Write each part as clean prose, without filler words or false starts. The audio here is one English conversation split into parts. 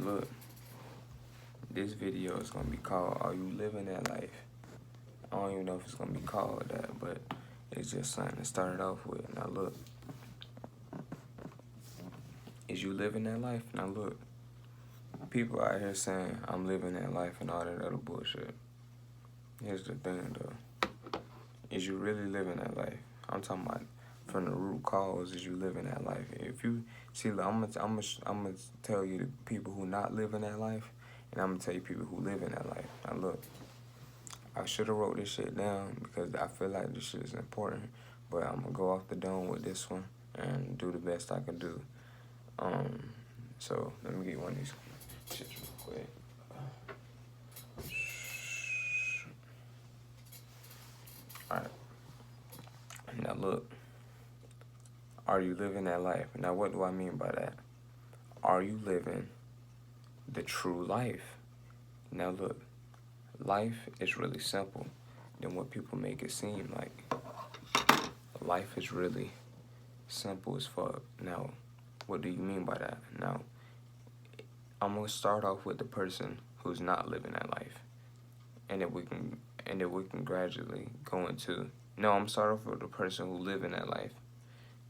look, this video is gonna be called "Are You Living That Life?" I don't even know if it's gonna be called that, but it's just something to start it off with. Now look, is you living that life? Now look, people out here saying I'm living that life and all that other bullshit. Here's the thing though, is you really living that life? I'm talking about from the root cause. Is you living that life? If you see, look, I'm gonna tell you the people who not living that life, and I'm gonna tell you people who live in that life. Now look, I should have wrote this shit down because I feel like this shit is important, but I'm gonna go off the dome with this one and do the best I can do. So let me get one of these shits real quick. Alright. Now look, are you living that life? Now what do I mean by that? Are you living the true life? Now look, life is really simple than what people make it seem like. Life is really simple as fuck. Now, what do you mean by that? Now, I'm gonna start off with the person who's not living that life, and then we can gradually go into. No, I'm start off with the person who living that life,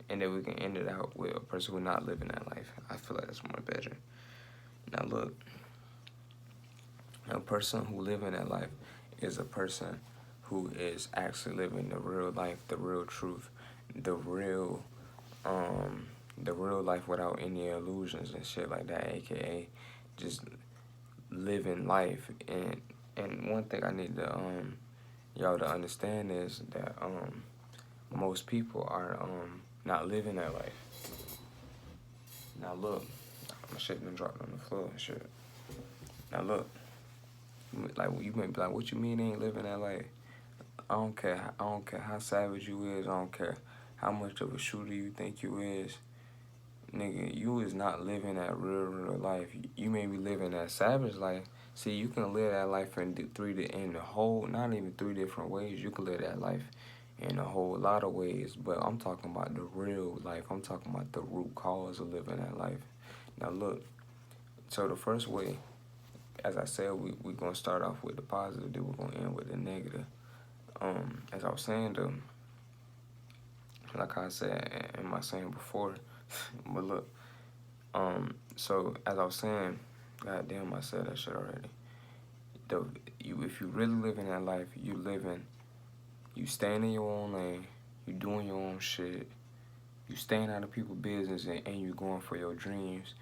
and then we can end it out with a person who not living that life. I feel like that's more better. Now look, a person who living that life is a person who is actually living the real life, the real truth, the real life without any illusions and shit like that, aka just living life. And one thing I need to y'all to understand is that most people are not living that life. Now look, my shit been dropped on the floor and shit. Now look, like you may be like, what you mean they ain't living that life? I don't care how savage you is. I don't care how much of a shooter you think you is. Nigga, you is not living that real life. You may be living that savage life. See, you can live that life in not even three different ways. You can live that life in a whole lot of ways. But I'm talking about the real life. I'm talking about the root cause of living that life. Now look, so the first way, as I said, we're going to start off with the positive, then we're going to end with the negative. As I was saying, though, like I said in my saying before, but look, so as I was saying, goddamn, I said that shit already. If you really living that life, you staying in your own lane, you doing your own shit, you staying out of people's business, and you going for your dreams.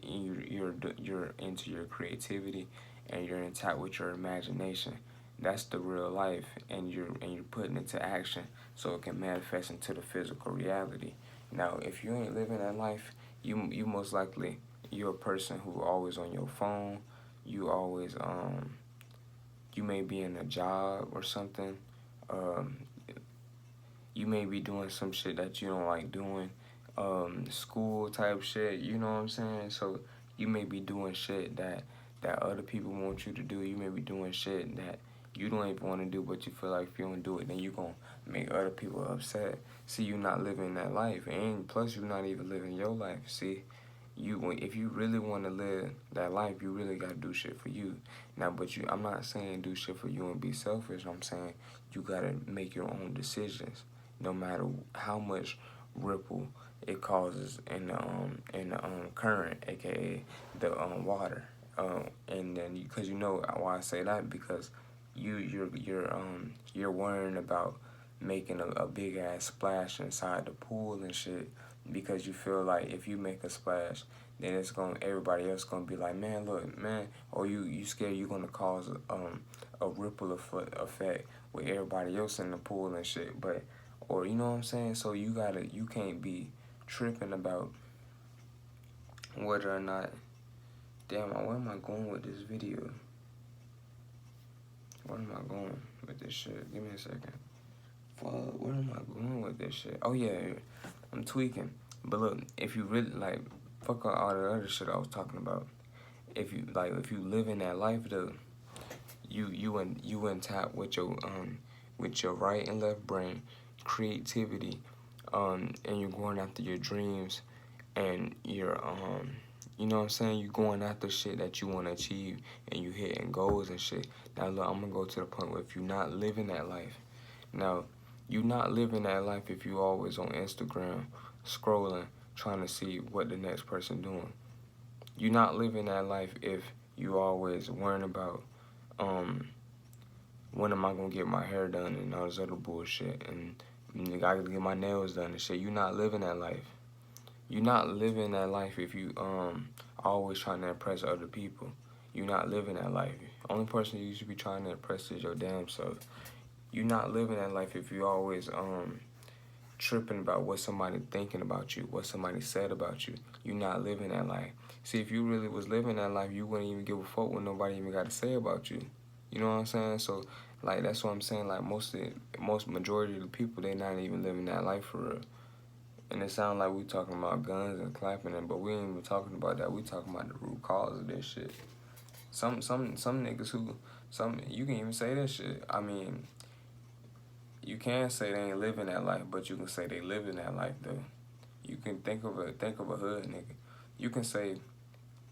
You're into your creativity, and you're in touch with your imagination. That's the real life, and you're putting it to action so it can manifest into the physical reality. Now, if you ain't living that life, you most likely you're a person who always on your phone. You always you may be in a job or something. You may be doing some shit that you don't like doing, school type shit. You know what I'm saying? So you may be doing shit that other people want you to do. You may be doing shit that you don't even want to do, but you feel like if you don't do it, then you gonna make other people upset. See, you not living that life, and plus you not even living your life. See, if you really want to live that life, you really gotta do shit for you. Now, but I'm not saying do shit for you and be selfish. I'm saying you gotta make your own decisions, no matter how much ripple it causes in the current, aka the water. And then because you know why I say that, because you're worrying about making a big ass splash inside the pool and shit, because you feel like if you make a splash, then everybody else gonna be like, man, look, man, or you scared you're gonna cause a ripple effect with everybody else in the pool and shit. But, or you know what I'm saying? So you can't be tripping about whether or not, damn, where am I going with this video? Where am I going with this shit? Give me a second. Fuck, where am I going with this shit? Oh yeah, I'm tweaking. But look, if you really like, fuck all the other shit I was talking about. If you live in that life though, you in tap with your right and left brain, creativity, and you're going after your dreams, and You know what I'm saying? You going after shit that you want to achieve and you hitting goals and shit. Now look, I'm gonna go to the point where if you're not living that life, now you're not living that life if you always on Instagram scrolling trying to see what the next person doing. You're not living that life if you always worrying about when am I gonna get my hair done and all this other bullshit and I gotta get my nails done and shit. You're not living that life. You're not living that life if you always trying to impress other people. You're not living that life. Only person you should be trying to impress is your damn self. You're not living that life if you always tripping about what somebody thinking about you, what somebody said about you. You're not living that life. See, if you really was living that life, you wouldn't even give a fuck what nobody even got to say about you. You know what I'm saying? So, like, that's what I'm saying. Like, most majority of the people, they not even living that life for real. And it sounds like we talking about guns and clapping them, but we ain't even talking about that. We talking about the root cause of this shit. Some niggas who you can even say this shit. I mean, you can say they ain't living that life, but you can say they living that life though. You can think of a hood nigga. You can say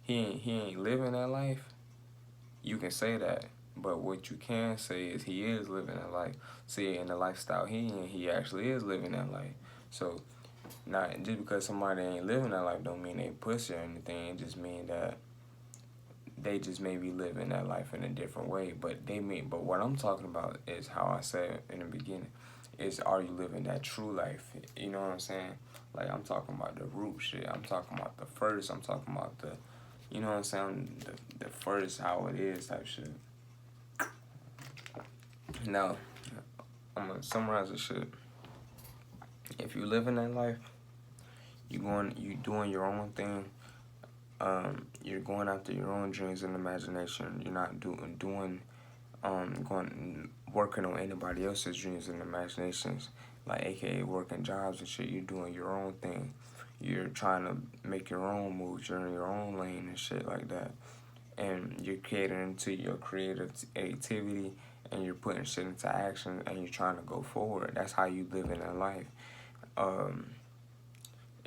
he ain't living that life. You can say that, but what you can say is he is living that life. See, in the lifestyle he actually is living that life. So, not just because somebody ain't living that life don't mean they pussy or anything. It just mean that they just may be living that life in a different way. But what I'm talking about is how I said in the beginning, is are you living that true life? You know what I'm saying? Like I'm talking about the root shit. I'm talking about the first. I'm talking about the, you know what I'm saying? The first how it is type shit. Now, I'm gonna summarize this shit. If you living that life, you doing your own thing. You're going after your own dreams and imagination. You're not working on anybody else's dreams and imaginations, like AKA working jobs and shit. You're doing your own thing. You're trying to make your own moves. You're in your own lane and shit like that. And you're catering to your creative activity and you're putting shit into action and you're trying to go forward. That's how you live in that life.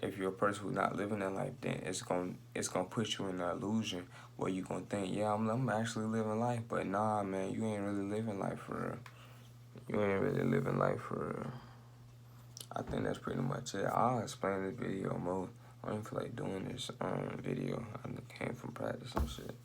If you're a person who's not living that life, then it's gonna put you in the illusion where you gonna think, yeah, I'm actually living life, but nah, man, you ain't really living life for real. You ain't really living life for real. I think that's pretty much it. I'll explain this video more. I don't feel like doing this video. I came from practice and shit.